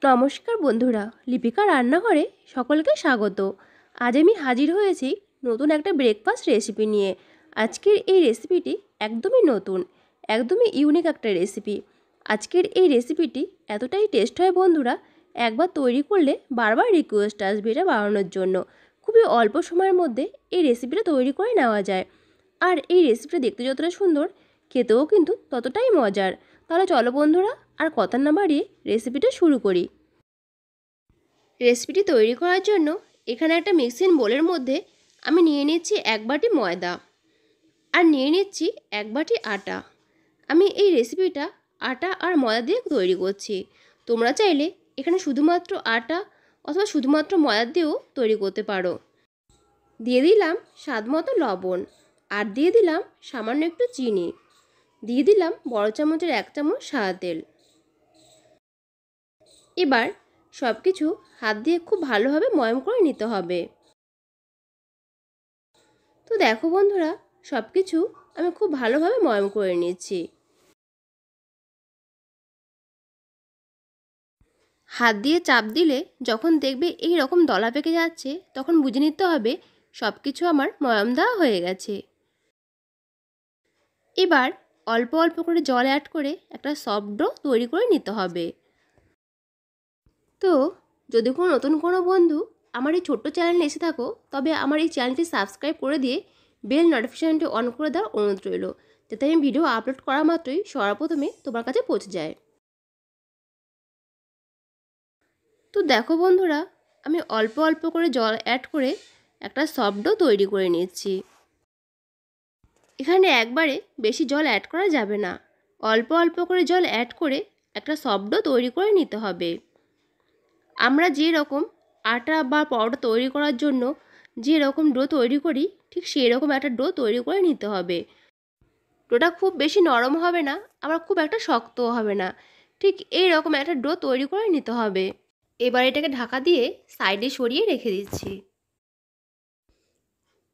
নমস্কার বন্ধুরা, লিপিকা রান্নাঘরে সকলকে স্বাগত। আজ আমি হাজির হয়েছি নতুন একটা ব্রেকফাস্ট রেসিপি নিয়ে। আজকের এই রেসিপিটি একদমই নতুন, একদমই ইউনিক একটা রেসিপি। আজকের এই রেসিপিটি এতটাই টেস্ট হয় বন্ধুরা, একবার তৈরি করলে বারবার রিকোয়েস্ট আসবে এটা বানানোর জন্য। খুবই অল্প সময়ের মধ্যে এই রেসিপিটা তৈরি করে নেওয়া যায়। আর এই রেসিপিটা দেখতে যতটা সুন্দর, খেতেও কিন্তু ততটাই মজার। তাহলে চলো বন্ধুরা, আর কথা না বাড়িয়ে রেসিপিটা শুরু করি। রেসিপিটি তৈরি করার জন্য এখানে একটা মিক্সিং বোলের মধ্যে আমি নিয়ে নিচ্ছি 1 বাটি ময়দা আর নিয়ে নিচ্ছি 1 বাটি আটা। আমি এই রেসিপিটা আটা আর ময়দা দিয়ে তৈরি করছি। তোমরা চাইলে এখানে শুধুমাত্র আটা অথবা শুধুমাত্র ময়দা দিয়েও তৈরি করতে পারো। দিয়ে দিলাম স্বাদ মতো লবণ, আর দিয়ে দিলাম সামান্য একটু চিনি, দিয়ে দিলাম বড় চামচের 1 চামচ সাদা তেল। এবার সব কিছু হাত দিয়ে খুব ভালোভাবে ময়াম করে নিতে হবে। তো দেখো বন্ধুরা, সব কিছু আমি খুব ভালোভাবে ময়াম করে নিচ্ছি। হাত দিয়ে চাপ দিলে যখন দেখবে এই রকম দলা পেকে যাচ্ছে, তখন বুঝে নিতে হবে সব কিছু আমার ময়াম দেওয়া হয়ে গেছে। এবার অল্প অল্প করে জল অ্যাড করে একটা সফট ডো তৈরি করে নিতে হবে। তো যদি কোনো নতুন কোনো বন্ধু আমার এই ছোট্ট চ্যানেলে এসে থাকো, তবে আমার এই চ্যানেলটি সাবস্ক্রাইব করে দিয়ে বেল নোটিফিকেশনটি অন করে দেওয়ার অনুরোধ রইল, যাতে আমি ভিডিও আপলোড করা মাত্রই সবার প্রথমে তোমার কাছে পৌঁছে যায়। তো দেখো বন্ধুরা, আমি অল্প অল্প করে জল অ্যাড করে একটা সফট ডো তৈরি করে নিচ্ছি। এখানে একবারে বেশি জল অ্যাড করা যাবে না, অল্প অল্প করে জল অ্যাড করে একটা সফট ডো তৈরি করে নিতে হবে। আমরা যে রকম আটা বা পরোটা তৈরি করার জন্য যে রকম ডো তৈরি করি, ঠিক সেই রকম একটা ডো তৈরি করে নিতে হবে। ডোটা খুব বেশি নরম হবে না, আবার খুব একটা শক্তও হবে না, ঠিক এই রকম একটা ডো তৈরি করে নিতে হবে। এবার এটাকে ঢাকা দিয়ে সাইডে সরিয়ে রেখে দিচ্ছি।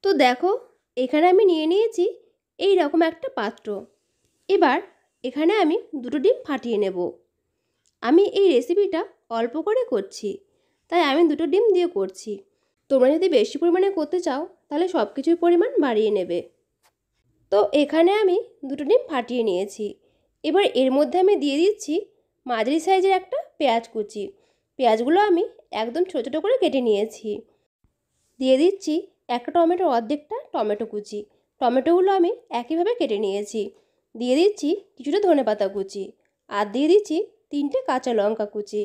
তো দেখো, এখানে আমি নিয়ে নিয়েছি এই রকম একটা পাত্র। এবার এখানে আমি 2টো ডিম ফাটিয়ে নেব। আমি এই রেসিপিটা অল্প করে করছি, তাই আমি 2টো ডিম দিয়ে করছি। তোমরা যদি বেশি পরিমাণে করতে চাও, তাহলে সব কিছুর পরিমাণ বাড়িয়ে নেবে। তো এখানে আমি 2টো ডিম ফাটিয়ে নিয়েছি। এবার এর মধ্যে আমি দিয়ে দিচ্ছি মাঝারি সাইজের একটা পেঁয়াজ কুচি। পেঁয়াজগুলো আমি একদম ছোটো ছোটো করে কেটে নিয়েছি। দিয়ে দিচ্ছি একটা টমেটোর অর্ধেকটা টমেটো কুচি। টমেটোগুলো আমি একইভাবে কেটে নিয়েছি। দিয়ে দিচ্ছি কিছুটা ধনেপাতা কুচি, আর দিয়ে দিচ্ছি 3টে কাঁচা লঙ্কা কুচি।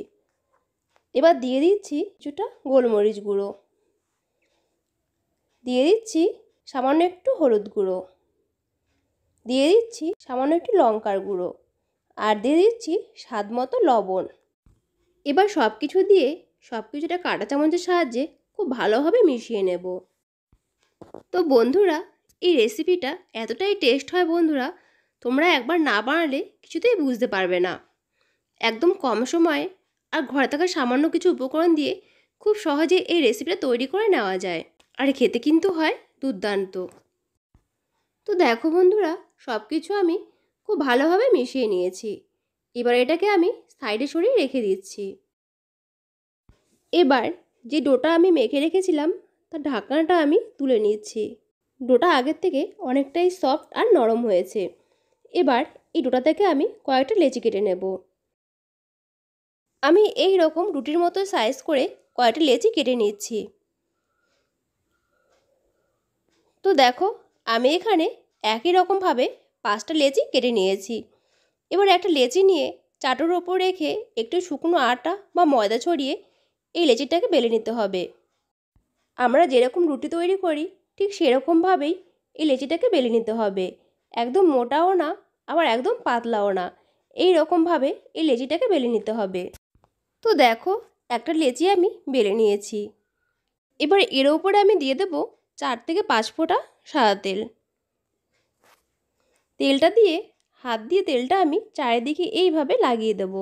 এবার দিয়ে দিচ্ছি কিছুটা গোলমরিচ গুঁড়ো, দিয়ে দিচ্ছি সামান্য একটু হলুদ গুঁড়ো, দিয়ে দিচ্ছি সামান্য একটু লঙ্কার গুঁড়ো, আর দিয়ে দিচ্ছি স্বাদ মতো লবণ। এবার সব কিছু দিয়ে সব কিছুটা কাঁটা চামচের সাহায্যে খুব ভালোভাবে মিশিয়ে নেব। তো বন্ধুরা, এই রেসিপিটা এতটাই টেস্ট হয় বন্ধুরা, তোমরা একবার না বানালে কিছুতেই বুঝতে পারবে না। একদম কম সময়ে আর ঘরে থাকা সামান্য কিছু উপকরণ দিয়ে খুব সহজে এই রেসিপিটা তৈরি করে নেওয়া যায়, আর খেতে কিন্তু হয় দুর্দান্ত। তো দেখো বন্ধুরা, সব কিছু আমি খুব ভালোভাবে মিশিয়ে নিয়েছি। এবার এটাকে আমি সাইডে সরিয়ে রেখে দিচ্ছি। এবার যে ডোটা আমি মেখে রেখেছিলাম, তার ঢাকনাটা আমি তুলে নিচ্ছি। ডোটা আগের থেকে অনেকটাই সফট আর নরম হয়েছে। এবার এই ডোটা থেকে আমি কয়েকটা লেচি কেটে নেব। আমি এই রকম রুটির মতো সাইজ করে কয়েকটা লেচি কেটে নিচ্ছি। তো দেখো, আমি এখানে একই রকমভাবে 5টা লেচি কেটে নিয়েছি। এবার একটা লেচি নিয়ে চাটুর ওপর রেখে একটু শুকনো আটা বা ময়দা ছড়িয়ে এই লেচিটাকে বেলে নিতে হবে। আমরা যেরকম রুটি তৈরি করি, ঠিক সেরকমভাবেই এই লেচিটাকে বেলে নিতে হবে। একদম মোটাও না, আবার একদম পাতলাও না, এই রকমভাবে এই লেচিটাকে বেলে নিতে হবে। তো দেখো, একটা লেচি আমি বেলে নিয়েছি। এবার এর উপরে আমি দিয়ে দেবো 4 থেকে 5 ফোঁটা সাদা তেল। তেলটা দিয়ে হাত দিয়ে তেলটা আমি চারিদিকে এইভাবে লাগিয়ে দেব,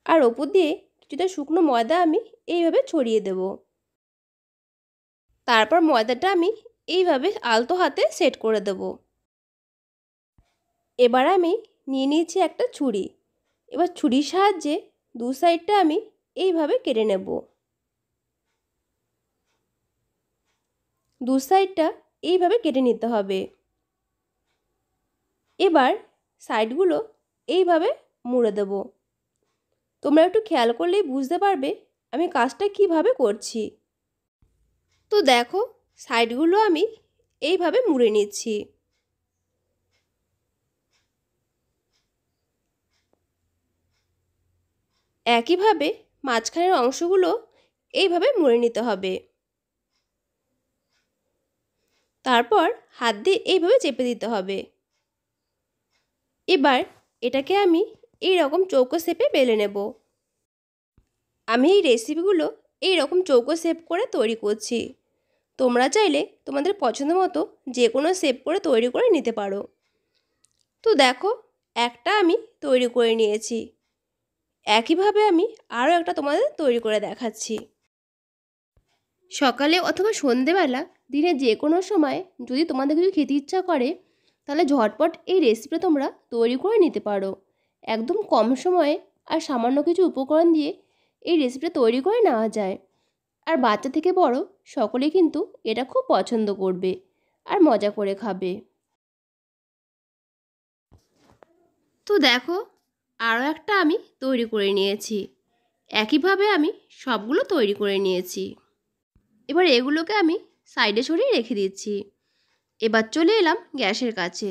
আর ওপর দিয়ে কিছুটা শুকনো ময়দা আমি এইভাবে ছড়িয়ে দেব। তারপর ময়দাটা আমি এইভাবে আলতো হাতে সেট করে দেব। এবার আমি নিয়ে নিয়েছি একটা ছুরি। এবার ছুরির সাহায্যে দু সাইডটা আমি এইভাবে কেটে নেব। দু সাইডটা এইভাবে কেটে নিতে হবে। এবার সাইডগুলো এইভাবে মুড়ে দেব। তোমরা একটু খেয়াল করলেই বুঝতে পারবে আমি কাজটা কিভাবে করছি। তো দেখো, সাইডগুলো আমি এইভাবে মুড়ে নিচ্ছি। একইভাবে মাঝখানের অংশগুলো এইভাবে মুড়ে নিতে হবে। তারপর হাত দিয়ে এইভাবে চেপে দিতে হবে। এবার এটাকে আমি এই রকম চৌকো শেপে বেলে নেব। আমি এই রেসিপিগুলো এই রকম চৌকো শেপ করে তৈরি করছি। তোমরা চাইলে তোমাদের পছন্দ মতো যে কোনো শেপ করে তৈরি করে নিতে পারো। তো দেখো, একটা আমি তৈরি করে নিয়েছি। একইভাবে আমি আরও একটা তোমাদের তৈরি করে দেখাচ্ছি। সকালে অথবা সন্ধেবেলা দিনের যে কোনো সময় যদি তোমাদের কিছু খেতে ইচ্ছা করে, তাহলে ঝটপট এই রেসিপিটা তোমরা তৈরি করে নিতে পারো। একদম কম সময়ে আর সামান্য কিছু উপকরণ দিয়ে এই রেসিপিটা তৈরি করে নেওয়া যায়। আর বাচ্চা থেকে বড় সকলেই কিন্তু এটা খুব পছন্দ করবে আর মজা করে খাবে। তো দেখো, আরও একটা আমি তৈরি করে নিয়েছি। একইভাবে আমি সবগুলো তৈরি করে নিয়েছি। এবার এগুলোকে আমি সাইডে সরিয়ে রেখে দিচ্ছি। এবার চলে এলাম গ্যাসের কাছে।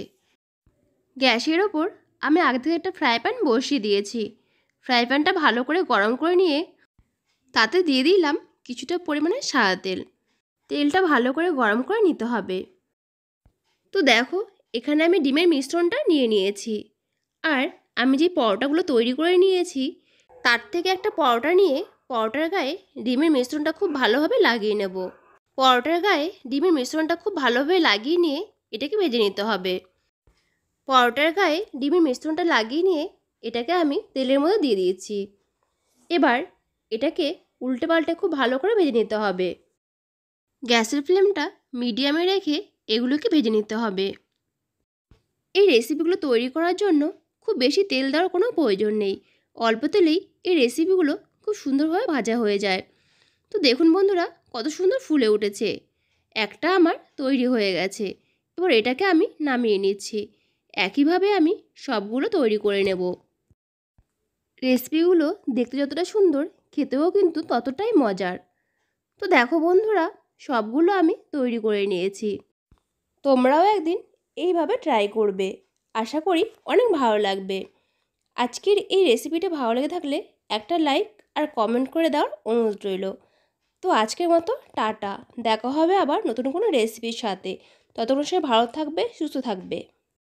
গ্যাসের ওপর আমি আগে থেকে একটা ফ্রাই প্যান বসিয়ে দিয়েছি। ফ্রাই প্যানটা ভালো করে গরম করে নিয়ে তাতে দিয়ে দিলাম কিছুটা পরিমাণে সাদা তেল। তেলটা ভালো করে গরম করে নিতে হবে। তো দেখো, এখানে আমি ডিমের মিশ্রণটা নিয়ে নিয়েছি। আর আমি যে পরোটাগুলো তৈরি করে নিয়েছি তার থেকে একটা পরোটা নিয়ে পরোটার গায়ে ডিমের মিশ্রণটা খুব ভালোভাবে লাগিয়ে নেব। পরোটার গায়ে ডিমের মিশ্রণটা খুব ভালোভাবে লাগিয়ে নিয়ে এটাকে ভেজে নিতে হবে। পরোটার গায়ে ডিমের মিশ্রণটা লাগিয়ে নিয়ে এটাকে আমি তেলের মধ্যে দিয়ে দিয়েছি। এবার এটাকে উল্টে পাল্টে খুব ভালো করে ভেজে নিতে হবে। গ্যাসের ফ্লেমটা মিডিয়ামে রেখে এগুলোকে ভেজে নিতে হবে। এই রেসিপিগুলো তৈরি করার জন্য খুব বেশি তেল দেওয়ার কোনো প্রয়োজন নেই। অল্প তেলেই এই রেসিপিগুলো খুব সুন্দরভাবে ভাজা হয়ে যায়। তো দেখুন বন্ধুরা, কত সুন্দর ফুলে উঠেছে। একটা আমার তৈরি হয়ে গেছে। এবার এটাকে আমি নামিয়ে নিচ্ছি। একইভাবে আমি সবগুলো তৈরি করে নেব। রেসিপিগুলো দেখতে যতটা সুন্দর, খেতেও কিন্তু ততটাই মজার। তো দেখো বন্ধুরা, সবগুলো আমি তৈরি করে নিয়েছি। তোমরাও একদিন এইভাবে ট্রাই করবে। আশা করি অনেক ভালো লাগবে। আজকের এই রেসিপিটা ভালো লেগে থাকলে একটা লাইক আর কমেন্ট করে দেওয়ার অনুরোধ রইল। তো আজকের মতো টাটা। দেখা হবে আবার নতুন কোনো রেসিপির সাথে। ততক্ষণ সে ভালো থাকবে, সুস্থ থাকবে।